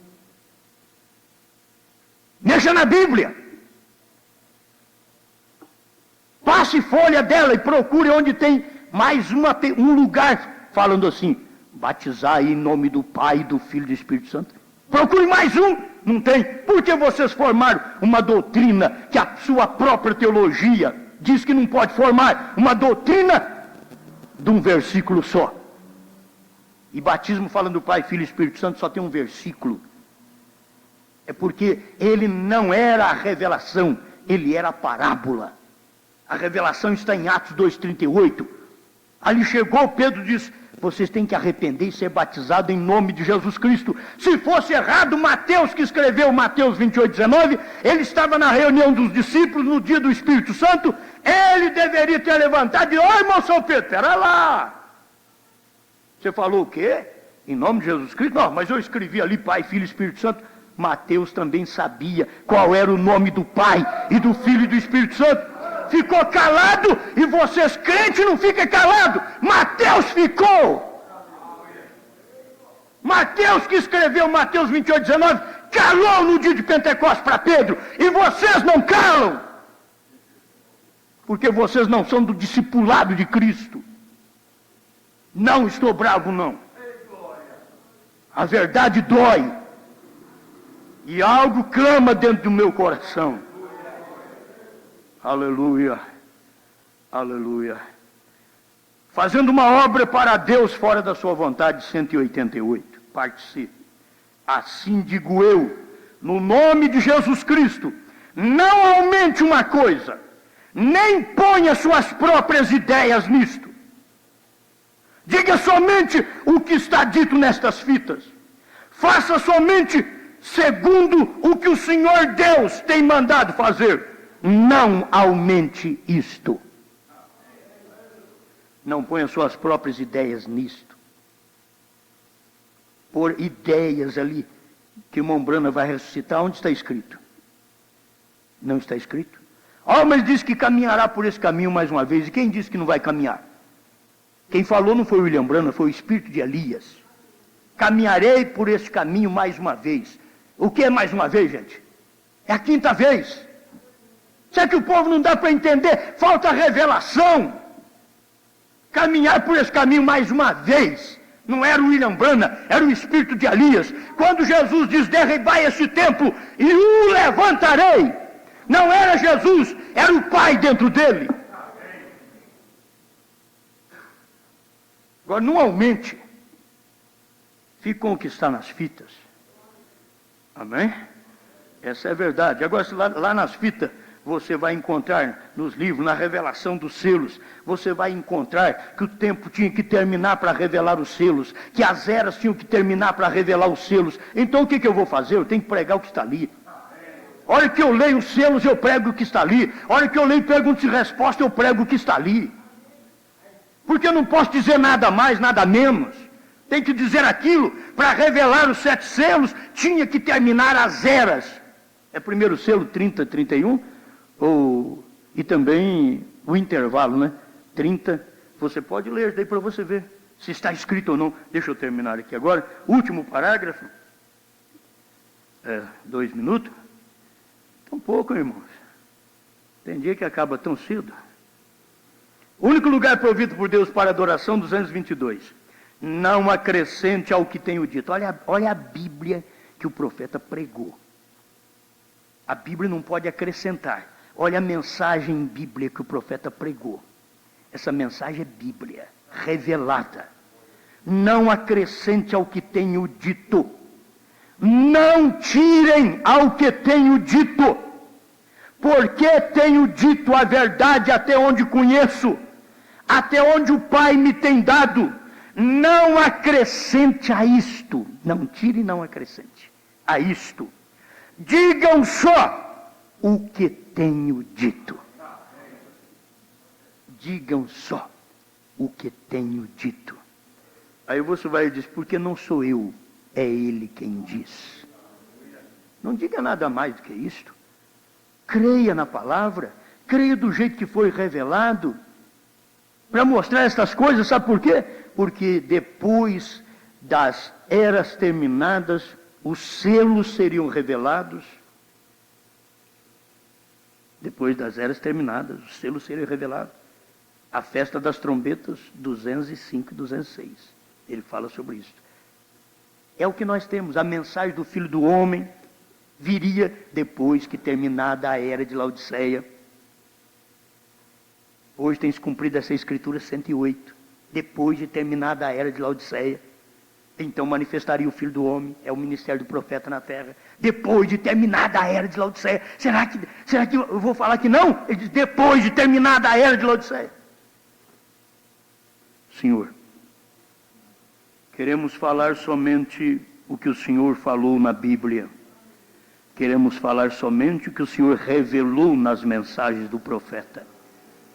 Mexa na Bíblia. Passe folha dela e procure onde tem mais um lugar falando assim: batizar em nome do Pai, do Filho e do Espírito Santo. Procure mais um. Não tem. Por que vocês formaram uma doutrina que a sua própria teologia diz que não pode formar? Uma doutrina de um versículo só. E batismo falando do Pai, Filho e Espírito Santo só tem um versículo. É porque ele não era a revelação, ele era a parábola. A revelação está em Atos 2,38. Ali chegou, Pedro disse: vocês têm que arrepender e ser batizados em nome de Jesus Cristo. Se fosse errado, Mateus, que escreveu Mateus 28, 19, ele estava na reunião dos discípulos no dia do Espírito Santo, ele deveria ter levantado e: ô irmão São Pedro, pera lá. Você falou o quê? Em nome de Jesus Cristo? Não, mas eu escrevi ali Pai, Filho e Espírito Santo. Mateus também sabia qual era o nome do Pai e do Filho e do Espírito Santo. Ficou calado, e vocês crentes não ficam calados. Mateus ficou. Mateus, que escreveu Mateus 28, 19, calou no dia de Pentecostes para Pedro. E vocês não calam. Porque vocês não são do discipulado de Cristo. Não estou bravo, não. A verdade dói. E algo clama dentro do meu coração. Aleluia. Aleluia. Fazendo uma obra para Deus fora da sua vontade, 188, parte C. Assim digo eu, no nome de Jesus Cristo, não aumente uma coisa, nem ponha suas próprias ideias nisto. Diga somente o que está dito nestas fitas. Faça somente segundo o que o Senhor Deus tem mandado fazer. Não aumente isto. Não ponha suas próprias ideias nisto. Por ideias ali, que Mombrana vai ressuscitar, onde está escrito? Não está escrito? Mas diz que caminhará por esse caminho mais uma vez. E quem disse que não vai caminhar? Quem falou não foi William Branham, foi o espírito de Elias. Caminharei por esse caminho mais uma vez. O que é mais uma vez, gente? É a quinta vez. Será que o povo não dá para entender? Falta revelação. Caminhar por esse caminho mais uma vez. Não era o William Branham, era o espírito de Elias. Quando Jesus diz: derribai esse templo e o levantarei. Não era Jesus, era o Pai dentro dele. Agora não aumente. Fique com o que está nas fitas. Amém? Essa é a verdade. Agora, se lá nas fitas você vai encontrar, nos livros, na revelação dos selos, você vai encontrar que o tempo tinha que terminar para revelar os selos, que as eras tinham que terminar para revelar os selos. Então o que eu vou fazer? Eu tenho que pregar o que está ali. A hora que eu leio os selos, eu prego o que está ali. A hora que eu leio perguntas e respostas, eu prego o que está ali. Porque eu não posso dizer nada mais, nada menos. Tem que dizer aquilo. Para revelar os 7 selos, tinha que terminar as eras. É primeiro selo 30, 31, e também o intervalo, né? 30, você pode ler daí para você ver se está escrito ou não. Deixa eu terminar aqui agora. Último parágrafo. 2 minutos. Tão pouco, irmãos. Tem dia que acaba tão cedo. O único lugar provido por Deus para adoração, 222. Não acrescente ao que tenho dito. Olha a Bíblia que o profeta pregou. A Bíblia não pode acrescentar. Olha a mensagem bíblica que o profeta pregou. Essa mensagem é Bíblia, revelada. Não acrescente ao que tenho dito. Não tirem ao que tenho dito. Porque tenho dito a verdade até onde conheço. Até onde o Pai me tem dado. não acrescente a isto, não tire, não acrescente a isto, digam só o que tenho dito. Digam só o que tenho dito. Aí você vai dizer, porque não sou eu, é ele quem diz. Não diga nada mais do que isto. Creia na palavra, creia do jeito que foi revelado, para mostrar estas coisas, sabe por quê? Porque depois das eras terminadas, os selos seriam revelados. Depois das eras terminadas, os selos seriam revelados. A festa das trombetas, 205 e 206. Ele fala sobre isso. É o que nós temos. A mensagem do Filho do Homem viria depois que terminada a era de Laodiceia. Hoje tem se cumprido essa escritura 108. Depois de terminada a era de Laodiceia, então manifestaria o Filho do Homem. É o ministério do profeta na terra. Depois de terminada a era de Laodiceia. Será que eu vou falar que não? Ele diz, depois de terminada a era de Laodiceia. Senhor, queremos falar somente o que o Senhor falou na Bíblia. Queremos falar somente o que o Senhor revelou nas mensagens do profeta.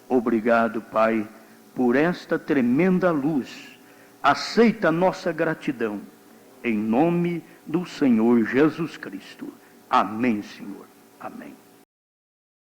Obrigado, Pai, por esta tremenda luz. Aceita a nossa gratidão. Em nome do Senhor Jesus Cristo. Amém, Senhor. Amém.